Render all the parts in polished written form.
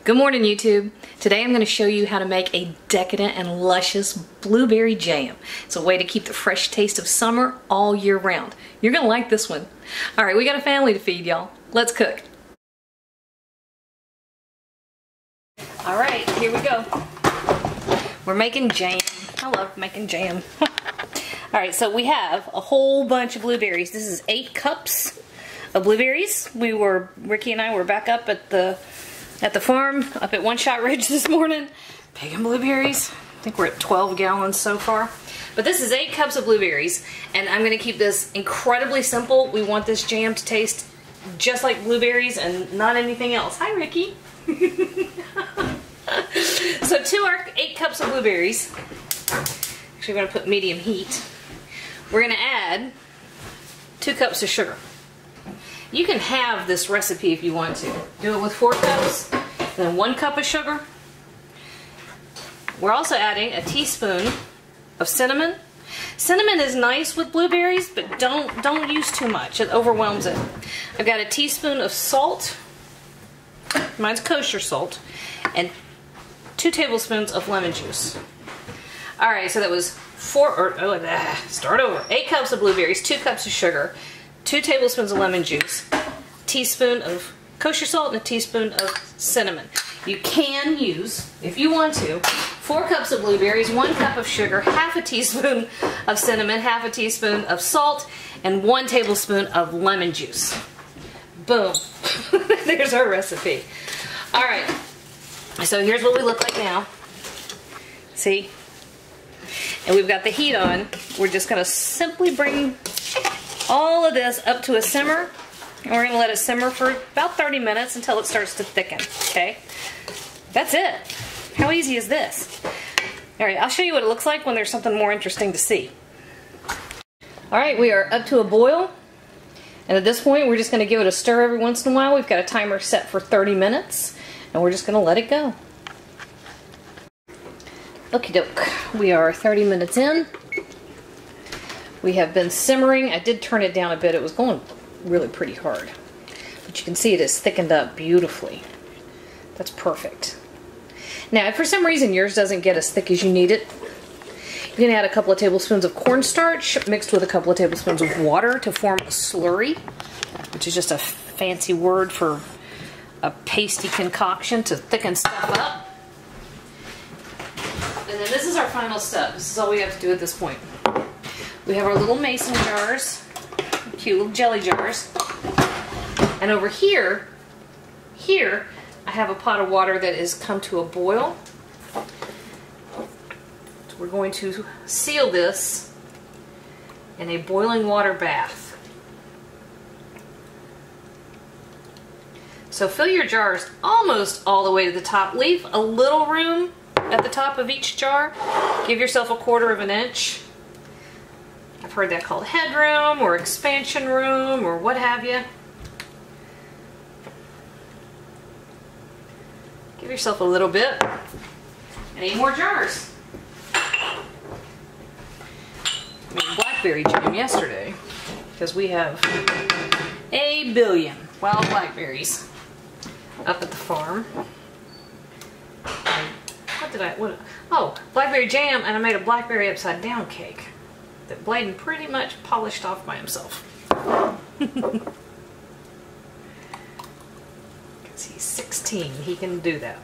Good morning, YouTube. Today I'm going to show you how to make a decadent and luscious blueberry jam. It's a way to keep the fresh taste of summer all year round. You're going to like this one. Alright, we got a family to feed, y'all. Let's cook. Alright, here we go. We're making jam. I love making jam. Alright, so we have a whole bunch of blueberries. This is 8 cups of blueberries. Ricky and I were back up at the farm up at One Shot Ridge this morning picking blueberries. I think we're at 12 gallons so far. But this is 8 cups of blueberries, and I'm going to keep this incredibly simple. We want this jam to taste just like blueberries and not anything else. Hi, Ricky. So to our 8 cups of blueberries, actually we're going to put medium heat, we're going to add 2 cups of sugar. You can have this recipe if you want to. Do it with 4 cups, and then 1 cup of sugar. We're also adding a teaspoon of cinnamon. Cinnamon is nice with blueberries, but don't use too much. It overwhelms it. I've got a teaspoon of salt. Mine's kosher salt. And 2 tablespoons of lemon juice. Alright, so that was 8 cups of blueberries, 2 cups of sugar, 2 tablespoons of lemon juice, a teaspoon of kosher salt, and a teaspoon of cinnamon. You can use, if you want to, 4 cups of blueberries, 1 cup of sugar, half a teaspoon of cinnamon, half a teaspoon of salt, and 1 tablespoon of lemon juice. Boom. There's our recipe. Alright, so here's what we look like now. See? And we've got the heat on. We're just going to simply bring all of this up to a simmer, and we're going to let it simmer for about 30 minutes until it starts to thicken, okay? That's it. How easy is this? Alright, I'll show you what it looks like when there's something more interesting to see. Alright, we are up to a boil, and at this point we're just going to give it a stir every once in a while. We've got a timer set for 30 minutes, and we're just going to let it go. Okie doke, we are 30 minutes in. We have been simmering. I did turn it down a bit. It was going really pretty hard. But you can see it has thickened up beautifully. That's perfect. Now, if for some reason yours doesn't get as thick as you need it, you can add a couple of tablespoons of cornstarch mixed with a couple of tablespoons of water to form a slurry, which is just a fancy word for a pasty concoction to thicken stuff up. And then this is our final step. This is all we have to do at this point. We have our little mason jars, cute little jelly jars. And over here, I have a pot of water that has come to a boil. So we're going to seal this in a boiling water bath. So fill your jars almost all the way to the top. Leave a little room at the top of each jar. Give yourself a 1/4 inch. I've heard that called headroom or expansion room or what have you. Give yourself a little bit. And 8 more jars. I made blackberry jam yesterday because we have a billion wild blackberries up at the farm. Oh, blackberry jam, and I made a blackberry upside down cake that Bladen pretty much polished off by himself. Because he's 16, he can do that.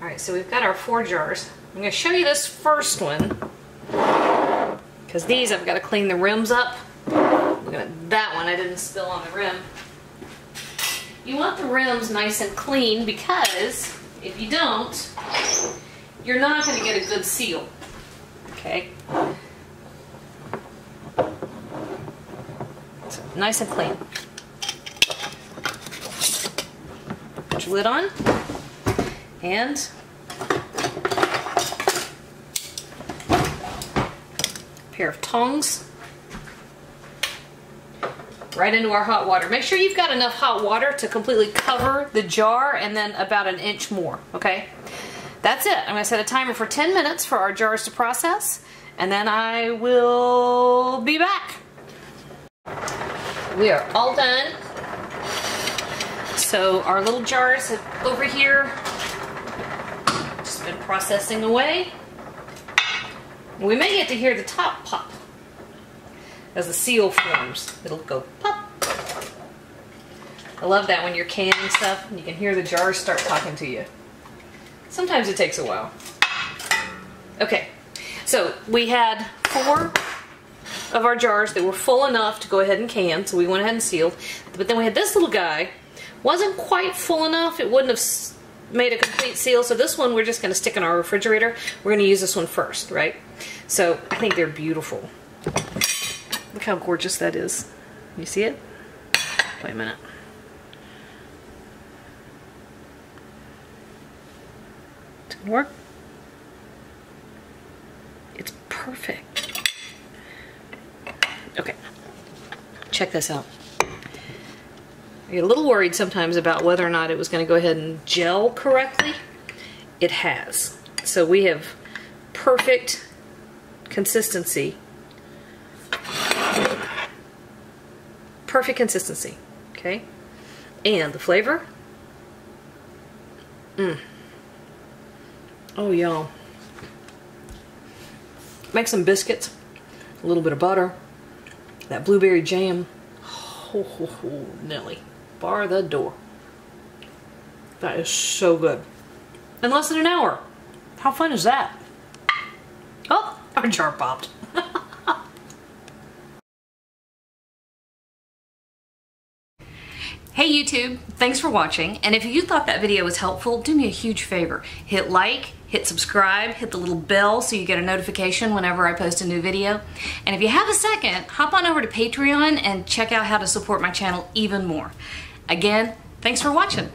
Alright, so we've got our 4 jars. I'm going to show you this first one, because these I've got to clean the rims up. Look at that one, I didn't spill on the rim. You want the rims nice and clean, because if you don't, you're not going to get a good seal. Okay? So, nice and clean. Put your lid on. And a pair of tongs. Right into our hot water. Make sure you've got enough hot water to completely cover the jar, and then about 1 inch more, okay? That's it. I'm going to set a timer for 10 minutes for our jars to process, and then I will be back. We are all done. So our little jars over here just been processing away. We may get to hear the top pop as the seal forms. It'll go pop. I love that when you're canning stuff and you can hear the jars start talking to you. Sometimes it takes a while. Okay, so we had 4 of our jars that were full enough to go ahead and can, so we went ahead and sealed. But then we had this little guy, wasn't quite full enough, it wouldn't have made a complete seal, so this one we're just going to stick in our refrigerator. We're going to use this one first, right? So I think they're beautiful. Look how gorgeous that is. You see it? Wait a minute. It's going to work. It's perfect. Okay, check this out. I get a little worried sometimes about whether or not it was going to go ahead and gel correctly. It has. So we have perfect consistency. Perfect consistency, okay? And the flavor? Oh, y'all. Make some biscuits, a little bit of butter, that blueberry jam. Oh, Nelly, bar the door. That is so good. In less than an hour. How fun is that? Oh, our jar popped. Hey YouTube, thanks for watching, and if you thought that video was helpful, do me a huge favor. Hit like, hit subscribe, hit the little bell so you get a notification whenever I post a new video. And if you have a second, hop on over to Patreon and check out how to support my channel even more. Again, thanks for watching.